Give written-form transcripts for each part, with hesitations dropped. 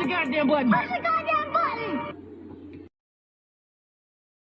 goddamn button. Push the goddamn button.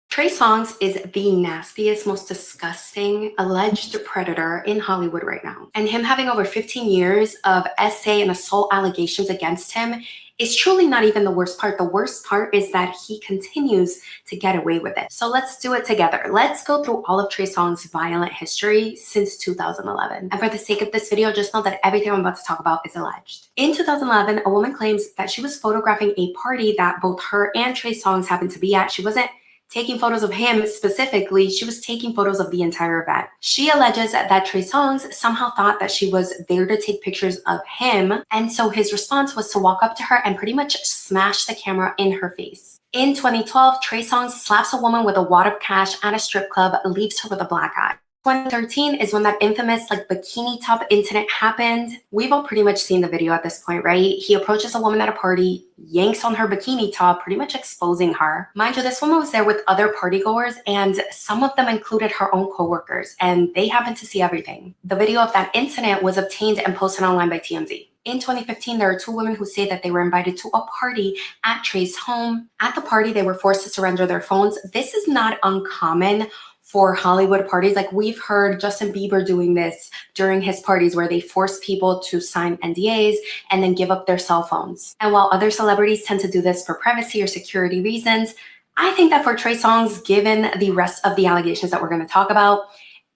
Trey Songz is the nastiest, most disgusting alleged predator in Hollywood right now. And him having over 15 years of SA and assault allegations against him is truly not even the worst part. The worst part is that he continues to get away with it. So let's do it together. Let's go through all of Trey Songz' violent history since 2011. And for the sake of this video, just know that everything I'm about to talk about is alleged. In 2011, a woman claims that she was photographing a party that both her and Trey Songz happened to be at. She wasn't taking photos of him specifically, she was taking photos of the entire event. She alleges that Trey Songz somehow thought that she was there to take pictures of him, and so his response was to walk up to her and pretty much smash the camera in her face. In 2012, Trey Songz slaps a woman with a wad of cash at a strip club, leaves her with a black eye. 2013 is when that infamous bikini top incident happened. We've all pretty much seen the video at this point, right? He approaches a woman at a party, yanks on her bikini top, pretty much exposing her. Mind you, this woman was there with other partygoers, and some of them included her own coworkers, and they happened to see everything. The video of that incident was obtained and posted online by TMZ. In 2015, there are two women who say that they were invited to a party at Trey's home. At the party, they were forced to surrender their phones. This is not uncommon for Hollywood parties. Like, we've heard Justin Bieber doing this during his parties where they force people to sign NDAs and then give up their cell phones. And while other celebrities tend to do this for privacy or security reasons, I think that for Trey Songz, given the rest of the allegations that we're going to talk about,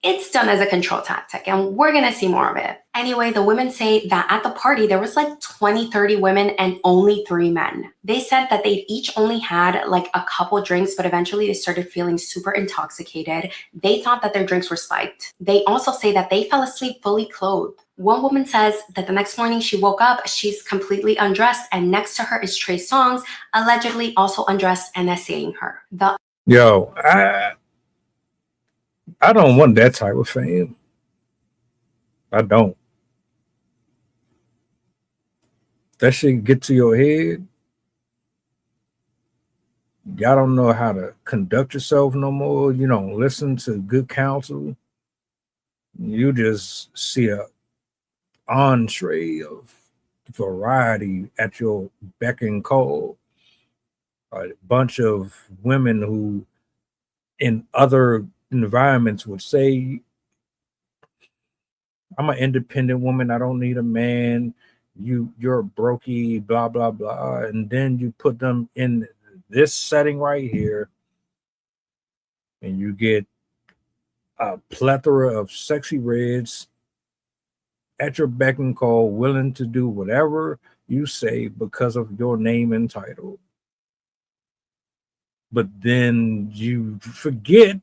it's done as a control tactic, and we're gonna see more of it. Anyway, the women say that at the party, there was 20, 30 women and only 3 men. They said that they each only had a couple drinks, but eventually they started feeling super intoxicated. They thought that their drinks were spiked. They also say that they fell asleep fully clothed. One woman says that the next morning she woke up, she's completely undressed, and next to her is Trey Songz, allegedly also undressed and essaying her. Yo, I don't want that type of fame. I don't. That shit get to your head. Y'all don't know how to conduct yourself no more. You don't listen to good counsel. You just see a entree of variety at your beck and call. A bunch of women who in other environments would say, I'm an independent woman, I don't need a man, you're a brokey, blah blah blah, and then you put them in this setting right here and you get a plethora of sexy reds at your beck and call, willing to do whatever you say because of your name and title. But then you forget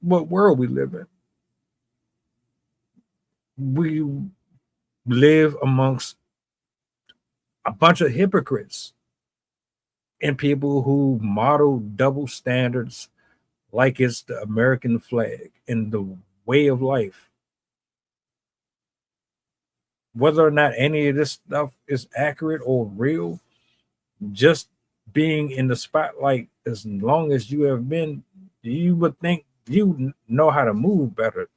what world we live in. We live amongst a bunch of hypocrites and people who model double standards like it's the American flag and the way of life. Whether or not any of this stuff is accurate or real, just being in the spotlight as long as you have been, you would think you know how to move better.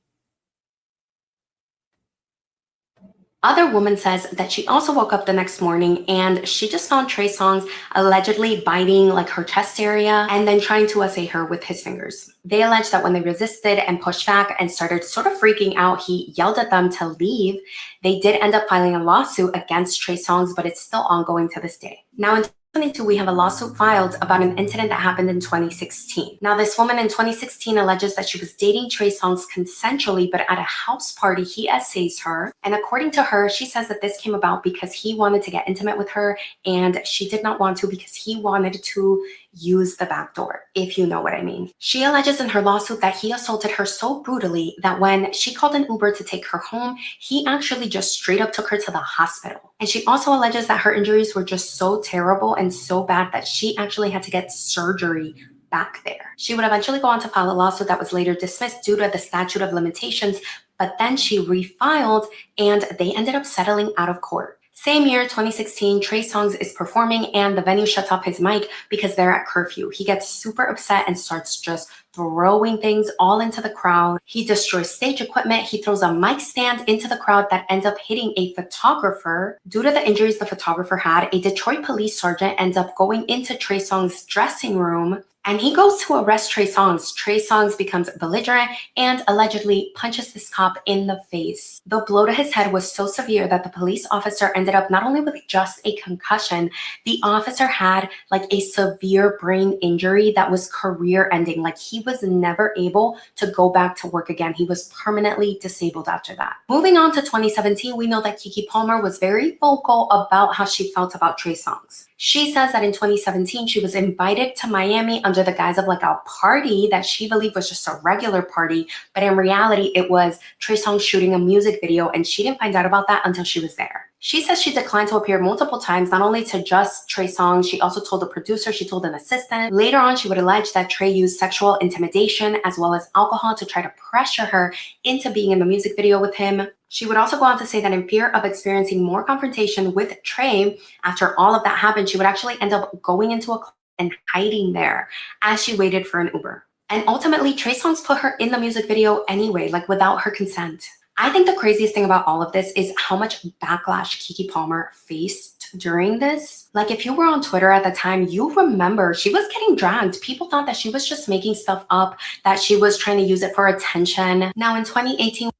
Other woman says that she also woke up the next morning and she just found Trey Songz allegedly biting her chest area and then trying to assay her with his fingers. They allege that when they resisted and pushed back and started sort of freaking out, he yelled at them to leave. They did end up filing a lawsuit against Trey Songz, but it's still ongoing to this day. Now in 2022, we have a lawsuit filed about an incident that happened in 2016. Now, this woman in 2016 alleges that she was dating Trey Songz consensually, but at a house party, he essays her. And according to her, she says that this came about because he wanted to get intimate with her and she did not want to because he wanted to use the back door, if you know what I mean. She alleges in her lawsuit that he assaulted her so brutally that when she called an Uber to take her home, he actually just straight up took her to the hospital. And she also alleges that her injuries were just so terrible and so bad that she actually had to get surgery back there. She would eventually go on to file a lawsuit that was later dismissed due to the statute of limitations, but then she refiled and they ended up settling out of court. Same year, 2016, Trey Songz is performing and the venue shuts off his mic because they're at curfew. He gets super upset and starts just throwing things all into the crowd. He destroys stage equipment. He throws a mic stand into the crowd that ends up hitting a photographer. Due to the injuries the photographer had, a Detroit police sergeant ends up going into Trey Songz' dressing room, and he goes to arrest Trey Songz. Trey Songz becomes belligerent and allegedly punches this cop in the face. The blow to his head was so severe that the police officer ended up not only with just a concussion, the officer had like a severe brain injury that was career ending. Like he was never able to go back to work again. He was permanently disabled after that. Moving on to 2017, we know that Keke Palmer was very vocal about how she felt about Trey Songz. She says that in 2017, she was invited to Miami under the guise of like a party that she believed was just a regular party. But in reality, it was Trey Songz shooting a music video, and she didn't find out about that until she was there. She says she declined to appear multiple times, not only to just Trey Songz, she also told the producer, she told an assistant. Later on, she would allege that Trey used sexual intimidation as well as alcohol to try to pressure her into being in the music video with him. She would also go on to say that in fear of experiencing more confrontation with Trey, after all of that happened, she would actually end up going into a club and hiding there as she waited for an Uber. And ultimately, Trey Songz put her in the music video anyway, like without her consent. I think the craziest thing about all of this is how much backlash Keke Palmer faced during this. Like if you were on Twitter at the time, you remember she was getting dragged. People thought that she was just making stuff up, that she was trying to use it for attention. Now in 2018,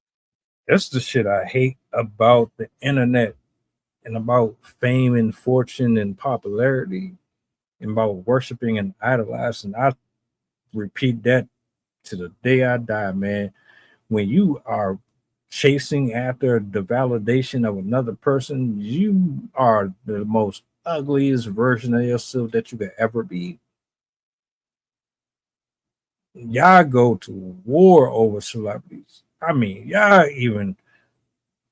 that's the shit I hate about the internet and about fame and fortune and popularity and about worshiping and idolizing. I repeat that to the day I die, man. When you are chasing after the validation of another person, you are the most ugliest version of yourself that you could ever be. Y'all go to war over celebrities. I mean, y'all even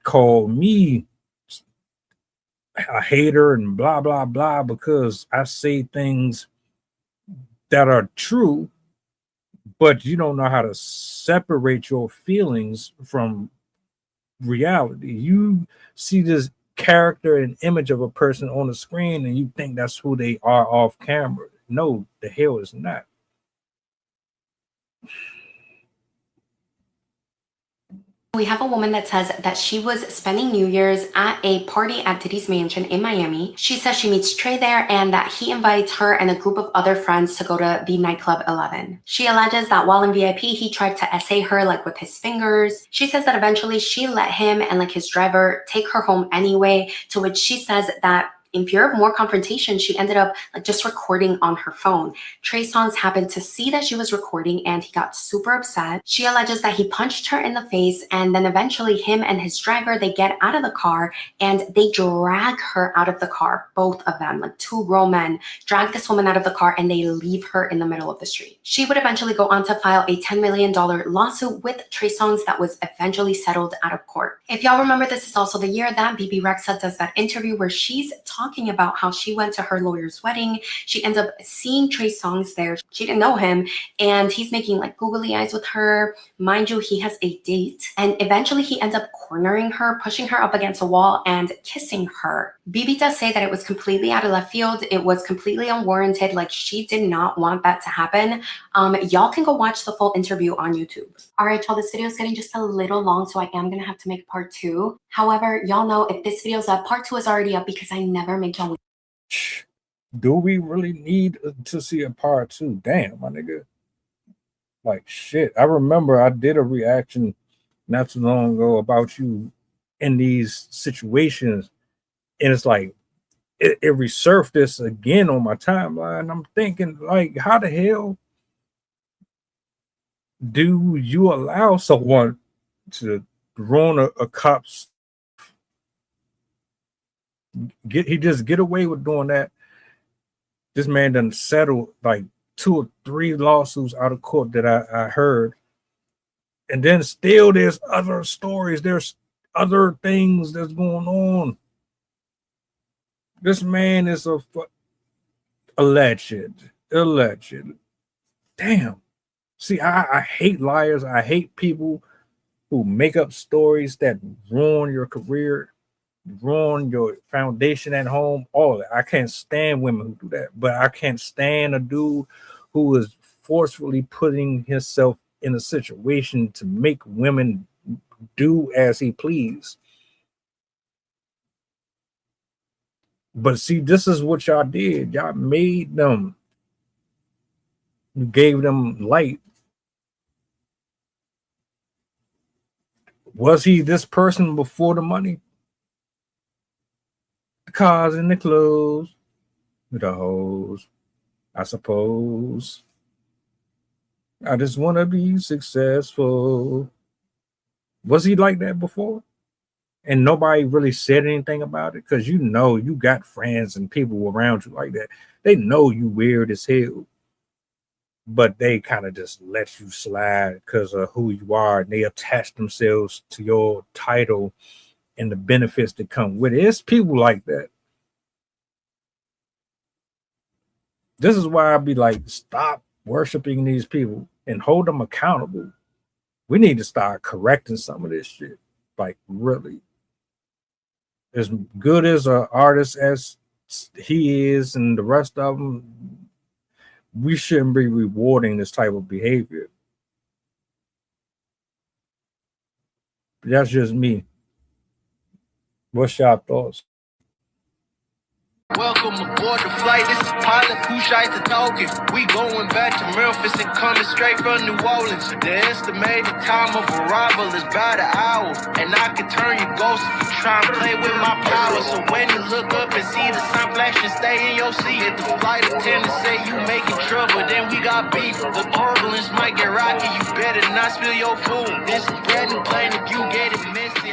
call me a hater and blah, blah, blah, because I say things that are true, but you don't know how to separate your feelings from reality. You see this character and image of a person on the screen and you think that's who they are off camera. No, the hell is not. we have a woman that says that she was spending New Year's at a party at Diddy's mansion in Miami. She says she meets Trey there and that he invites her and a group of other friends to go to the nightclub 11. She alleges that while in VIP, he tried to essay her like with his fingers. She says that eventually she let him and like his driver take her home anyway, to which she says that in fear of more confrontation, she ended up like just recording on her phone. Trey Songz happened to see that she was recording and he got super upset. She alleges that he punched her in the face, and then eventually him and his driver, they get out of the car and they drag her out of the car. Both of them, like two grown men, drag this woman out of the car and they leave her in the middle of the street. She would eventually go on to file a $10 million lawsuit with Trey Songz that was eventually settled out of court. If y'all remember, this is also the year that BB Rexa does that interview where she's talking about how she went to her lawyer's wedding. She ends up seeing Trey Songz there. She didn't know him, and he's making like googly eyes with her. Mind you, he has a date, and eventually he ends up cornering her, pushing her up against a wall and kissing her. BB does say that it was completely out of left field. It was completely unwarranted. Like, she did not want that to happen. Y'all can go watch the full interview on YouTube. All right, y'all, this video is getting just a little long, so I am gonna have to make part 2. However, y'all know if this video's up, part 2 is already up because I never make y'all. Do we really need to see a part 2? Damn, my nigga. Like, shit. I remember I did a reaction not too long ago about you in these situations, and it's like it resurfaced again on my timeline. I'm thinking, like, how the hell do you allow someone to ruin a cop's he just get away with doing that? This man done settled like 2 or 3 lawsuits out of court that I heard, and then still there's other stories, there's other things that's going on. This man is alleged. Damn. See, I hate liars. I hate people who make up stories that ruin your career. ruin your foundation at home, all of that. I can't stand women who do that, but I can't stand a dude who is forcefully putting himself in a situation to make women do as he please. But see, this is what y'all did. Y'all made them. You gave them light. Was he this person before the money? The cars and the clothes, with the hoes, I suppose. I just want to be successful. Was he like that before? And nobody really said anything about it? Because you know you got friends and people around you like that. They know you weird as hell. But they kind of just let you slide because of who you are. And they attach themselves to your title and the benefits that come with it. It's people like that. This is why I be like, stop worshiping these people and hold them accountable. We need to start correcting some of this shit. Like, really. As good as an artist as he is and the rest of them, we shouldn't be rewarding this type of behavior. That's just me. What's your thoughts? Welcome aboard the flight. This is pilot Pusha talking. We going back to Memphis and coming straight from New Orleans. The estimated time of arrival is about an hour, and I can turn your ghost if you try and play with my power. So when you look up and see the sun flashing, stay in your seat. If the flight attendant say you making trouble, then we got beef. The turbulence might get rocky. You better not spill your food. This is bread and plain if you get it messy.